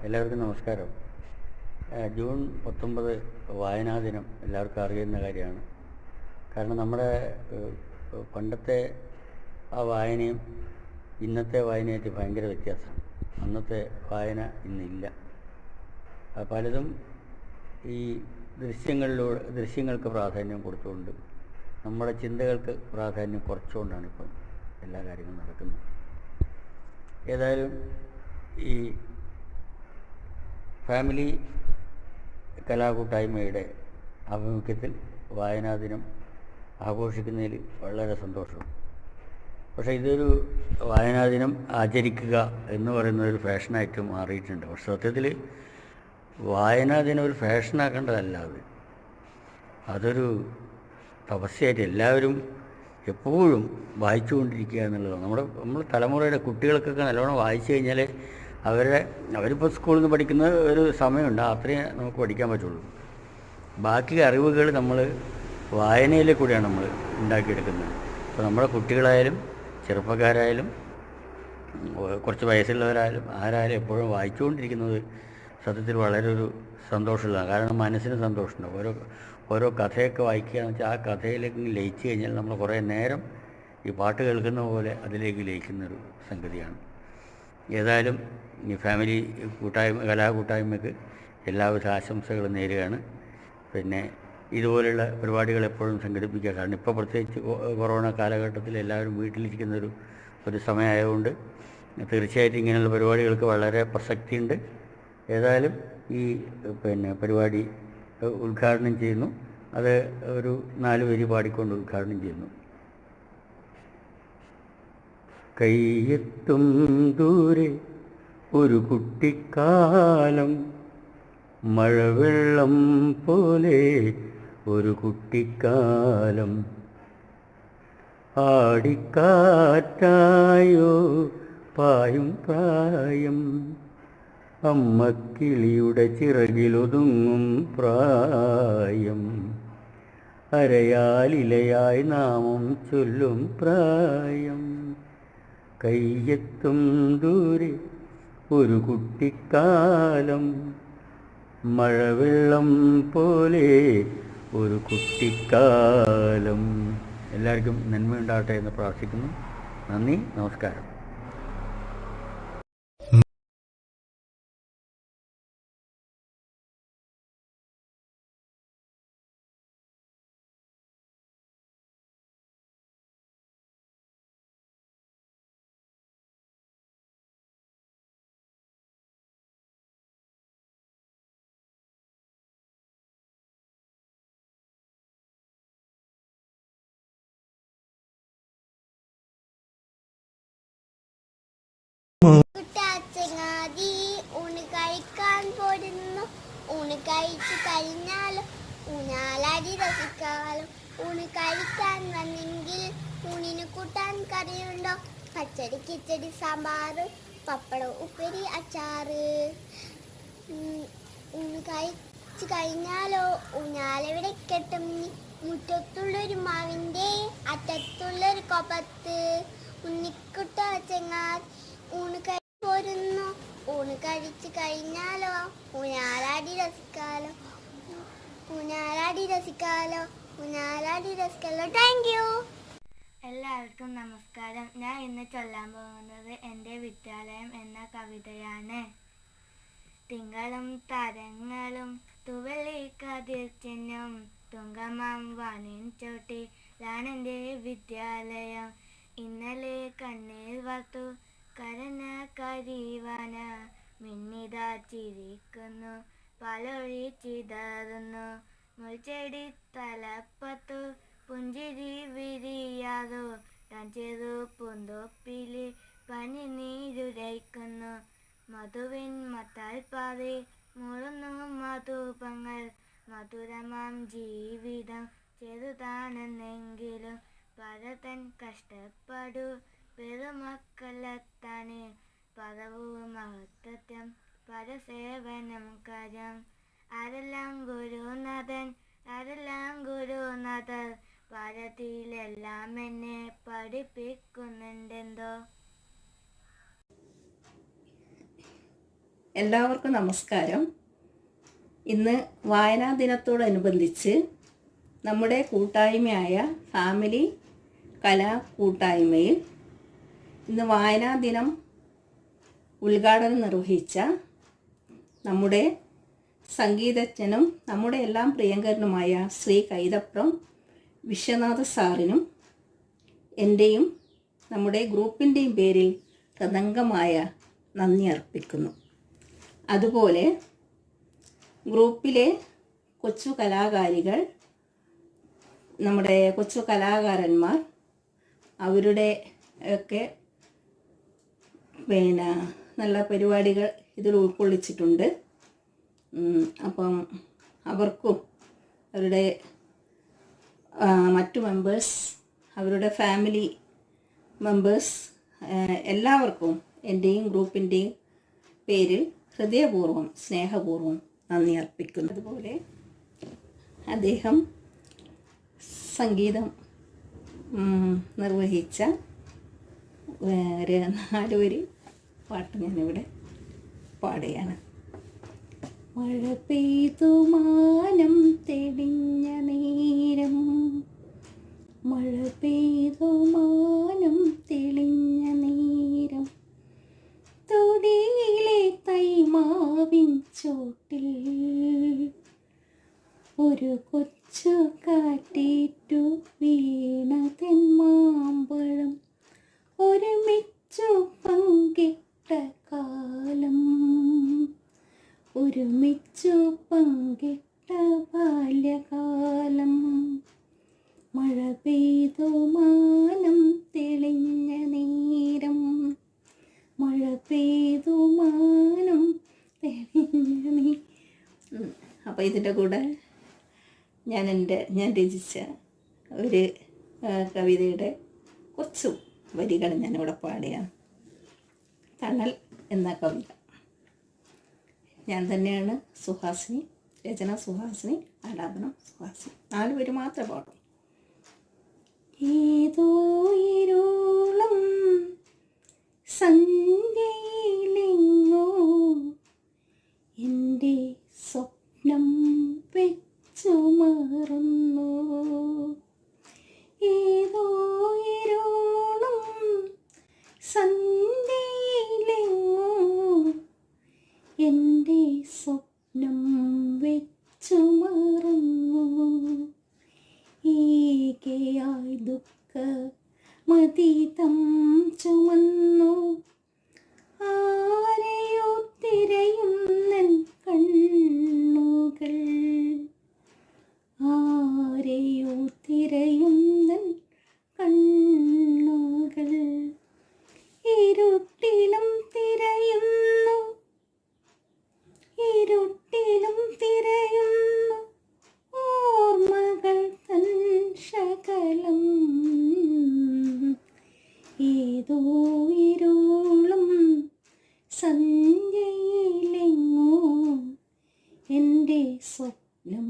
എല്ലാവർക്കും നമസ്കാരം. ജൂൺ 19 വായനാ ദിനം എല്ലാവർക്കും അറിയുന്ന കാര്യമാണ്. കാരണം നമ്മുടെ പണ്ടത്തെ ആ വായനയും ഇന്നത്തെ വായനയായിട്ട് ഭയങ്കര വ്യത്യാസമാണ്. അന്നത്തെ വായന ഇന്നില്ല. പലതും ഈ ദൃശ്യങ്ങൾക്ക് പ്രാധാന്യം കൊടുത്തുകൊണ്ട് നമ്മുടെ ചിന്തകൾക്ക് പ്രാധാന്യം കുറച്ചുകൊണ്ടാണ് ഇപ്പം എല്ലാ കാര്യങ്ങളും നടക്കുന്നത്. ഏതായാലും ഈ ഫാമിലി കലാകൂട്ടായ്മയുടെ ആഭിമുഖ്യത്തിൽ വായനാ ദിനം ആഘോഷിക്കുന്നതിൽ വളരെ സന്തോഷമാണ്. പക്ഷേ ഇതൊരു വായനാ ദിനം ആചരിക്കുക എന്ന് പറയുന്നതൊരു ഫാഷനായിട്ട് മാറിയിട്ടുണ്ട്. പക്ഷെ സത്യത്തിൽ വായനാ ദിനം ഒരു ഫാഷനാക്കേണ്ടതല്ല. അതൊരു തപസ്യയായിട്ട് എല്ലാവരും എപ്പോഴും വായിച്ചുകൊണ്ടിരിക്കുക എന്നുള്ളതാണ്. നമ്മൾ തലമുറയുടെ കുട്ടികൾക്കൊക്കെ നല്ലോണം വായിച്ചു കഴിഞ്ഞാൽ അവരിപ്പോൾ സ്കൂളിൽ നിന്ന് പഠിക്കുന്ന ഒരു സമയമുണ്ട്, അത്രയും നമുക്ക് പഠിക്കാൻ പറ്റുള്ളൂ. ബാക്കി അറിവുകൾ നമ്മൾ വായനയിൽ കൂടിയാണ് നമ്മൾ ഉണ്ടാക്കിയെടുക്കുന്നത്. അപ്പോൾ നമ്മുടെ കുട്ടികളായാലും ചെറുപ്പക്കാരായാലും കുറച്ച് വയസ്സുള്ളവരായാലും ആരായാലും എപ്പോഴും വായിച്ചുകൊണ്ടിരിക്കുന്നത് സത്യത്തിൽ വളരെ ഒരു സന്തോഷമുള്ളതാണ്. കാരണം മനസ്സിന് സന്തോഷമുണ്ട്. ഓരോ കഥയൊക്കെ വായിക്കുക എന്ന് വെച്ചാൽ ആ കഥയിലേക്ക് ലയിച്ചു കഴിഞ്ഞാൽ നമ്മൾ കുറേ നേരം ഈ പാട്ട് കേൾക്കുന്ന പോലെ അതിലേക്ക് ലയിക്കുന്നൊരു സംഗതിയാണ്. ഏതായാലും ഈ ഫാമിലി കലാകൂട്ടായ്മയ്ക്ക് എല്ലാവിധ ആശംസകളും നേരുകയാണ്. പിന്നെ ഇതുപോലെയുള്ള പരിപാടികൾ എപ്പോഴും സംഘടിപ്പിക്കുക. കാരണം ഇപ്പോൾ പ്രത്യേകിച്ച് കൊറോണ കാലഘട്ടത്തിൽ എല്ലാവരും വീട്ടിലിരിക്കുന്നൊരു സമയമായതുകൊണ്ട് തീർച്ചയായിട്ടും ഇങ്ങനെയുള്ള പരിപാടികൾക്ക് വളരെ പ്രസക്തിയുണ്ട്. ഏതായാലും ഈ പരിപാടി ഉദ്ഘാടനം ചെയ്യുന്നു. അത് ഒരു 4 വരി പാടിക്കൊണ്ട് ഉദ്ഘാടനം ചെയ്യുന്നു. കയ്യെത്തും ദൂരെ ഒരു കുട്ടിക്കാലം, മഴവെള്ളം പോലെ ഒരു കുട്ടിക്കാലം, ആടിക്കാറ്റായോ പായും പ്രായം, അമ്മക്കിളിയുടെ ചിറകിലൊതുങ്ങും പ്രായം, അരയാലിലയായി നാമം ചൊല്ലും പ്രായം. കയ്യെത്തും ദൂരെ ഒരു കുട്ടിക്കാലം, മഴവെള്ളം പോലെ ഒരു കുട്ടിക്കാലം. എല്ലാവർക്കും നന്മയുണ്ടാകട്ടെ എന്ന് പ്രാർത്ഥിക്കുന്നു. നന്ദി, നമസ്കാരം. ചങ്ങാതി ഊണ് കഴിക്കാൻ പോരുന്നു, ഊണ് കഴിച്ചു കഴിഞ്ഞാലും ഊഞ്ഞാലാടി രസിക്കാലും. ഊണ് കഴിക്കാൻ വന്നെങ്കിൽ ഊണിന് കൂട്ടാൻ കറിയുണ്ടോ? പച്ചടി കിച്ചടി സാമ്പാറ് പപ്പടം ഉപ്പേരി അച്ചാറ്. ഊണ് കഴിച്ചു കഴിഞ്ഞാലോ ഊഞ്ഞാലെവിടെ കെട്ടും? മുറ്റത്തുള്ളൊരു മാവിൻ്റെ അറ്റത്തുള്ളൊരു കൊപ്പത്ത്. ഉണ്ണിക്കുട്ട ചങ്ങാതി ഊണ് പോരുന്നു, ഊണ് കഴിച്ചു കഴിഞ്ഞാലോ ഊഞ്ഞാലാടി രസിക്കാലോ, ഊഞ്ഞാലാടി രസിക്കാലോ, ഊഞ്ഞാലാടി രസിക്കാലോ. Thank you. എല്ലാവർക്കും നമസ്കാരം. ഞാൻ ഇന്ന് ചൊല്ലാൻ പോകുന്നത് എൻ്റെ വിദ്യാലയം എന്ന കവിതയാണ്. തിങ്കളും താരങ്ങളും തുവലി കതിർ ചിഹ്നം, തുങ്കമാം വാനിൻ ചോട്ടിലാണെൻ്റെ വിദ്യാലയം. ഇന്നലെ കണ്ണീർ വാർത്തു കരന കരിവന, മിന്നിതാ ചിരിക്കുന്നു പാലൊഴി ചിതറുന്നു. മുൾച്ചെടി തലപ്പത്തു പുഞ്ചിരി വിരിയാതോ, താൻ ചെറു പൂന്തോപ്പില് പനി നീരുരയ്ക്കുന്നു. മധുവിൻ മത്താൽ പാറി മുറുന്നു മധുപങ്ങൾ, മധുരമാം ജീവിതം ചെറുതാണെന്നെങ്കിലും പരതൻ കഷ്ടപ്പാടു പെരുമക്കളെത്താണ്. പദവു മഹത്വം പരസേവനം കാര്യം. ആരെല്ലാം ഗുരുനാഥർ, ഭാരതിയിലെല്ലാം എന്നെ പഠിപ്പിക്കുന്നുണ്ടെന്തോ. എല്ലാവർക്കും നമസ്കാരം. ഇന്ന് വായനാ ദിനത്തോടനുബന്ധിച്ച് നമ്മുടെ കൂട്ടായ്മയായ ഫാമിലി കലാ കൂട്ടായ്മയിൽ ഇന്ന് വായനാ ദിനം ഉദ്ഘാടനം നിർവഹിച്ച നമ്മുടെ സംഗീതജ്ഞനും നമ്മുടെ എല്ലാം പ്രിയങ്കരനുമായ ശ്രീ കൈതപ്രം വിശ്വനാഥ സാറിനും എൻ്റെയും നമ്മുടെ ഗ്രൂപ്പിൻ്റെയും പേരിൽ ഹൃദംഗമായ നന്ദി അർപ്പിക്കുന്നു. അതുപോലെ ഗ്രൂപ്പിലെ കൊച്ചു കലാകാരികൾ, നമ്മുടെ കൊച്ചു കലാകാരന്മാർ, അവരുടെ ഒക്കെ നല്ല പരിപാടികൾ ഇതിൽ ഉൾക്കൊള്ളിച്ചിട്ടുണ്ട്. അപ്പം അവർക്കും അവരുടെ മറ്റു മെമ്പേഴ്സ്, അവരുടെ ഫാമിലി മെമ്പേഴ്സ് എല്ലാവർക്കും എൻ്റെയും ഗ്രൂപ്പിൻ്റെയും പേരിൽ ഹൃദയപൂർവ്വം സ്നേഹപൂർവ്വം നന്ദി അർപ്പിക്കുന്നു. അതുപോലെ അദ്ദേഹം സംഗീതം നിർവഹിച്ച ഒരു 4 വരി പാട്ട് ഞാനിവിടെ പാടുകയാണ്. മഴ പെയ്തു മാനം തെളിഞ്ഞ നേരം, മഴ പെയ്തു മാനം തെളിഞ്ഞ നേരം, തൊടിയിലെ തൈമാവിൻ ചോട്ടിൽ ഒരു കൊച്ചു കാറ്റേറ്റു വീണതെൻ മാമ്പഴം, ഒരുമിച്ചു പങ്കിട്ട കാലം, ഒരുമിച്ചു പങ്കിട്ട ബാല്യകാലം. മഴ പെയ്തു മാനം തെളിഞ്ഞ നേരം, മഴ പെയ്തു മാനം തെളിഞ്ഞ നേരം. അപ്പോൾ ഇതിൻ്റെ കൂടെ ഞാൻ രചിച്ച ഒരു കവിതയുടെ കുറച്ച് വരികൾ ഞാനിവിടെ പാടുകയാണ്. തണൽ എന്ന കവിത. ഞാൻ തന്നെയാണ് സുഹാസിനി, രചന സുഹാസിനി, ആലാപനം സുഹാസിനി. 4 പേര് മാത്രമേ പാടും. ഏതോ ഇരുളം സന്ധ്യയിലെങ്ങോ എൻ്റെ സ്വപ്നം വെച്ചു മറന്നു, ഏതോ ഇരുളം സന്ധ്യയിലെങ്ങോ എൻ്റെ സ്വപ്നം വെച്ചു മറന്നു, ഏകയായി ദുഃഖ മതീതം ചുമന്നു, ആരെയോ തിരയുന്നൻ കണ്ണുകൾ, ആരെയോ തിരയുന്നൻ കണ്ണുകൾ, ഇരുട്ടിലും തിരയുന്നു, ഇരുട്ടിലും തിരയുന്നു ഓർമ്മകൾ തൻ ശകലം, ഏതോ ഇരുളും സന്ധ്യയിലെങ്ങോ എൻ്റെ സ്വപ്നം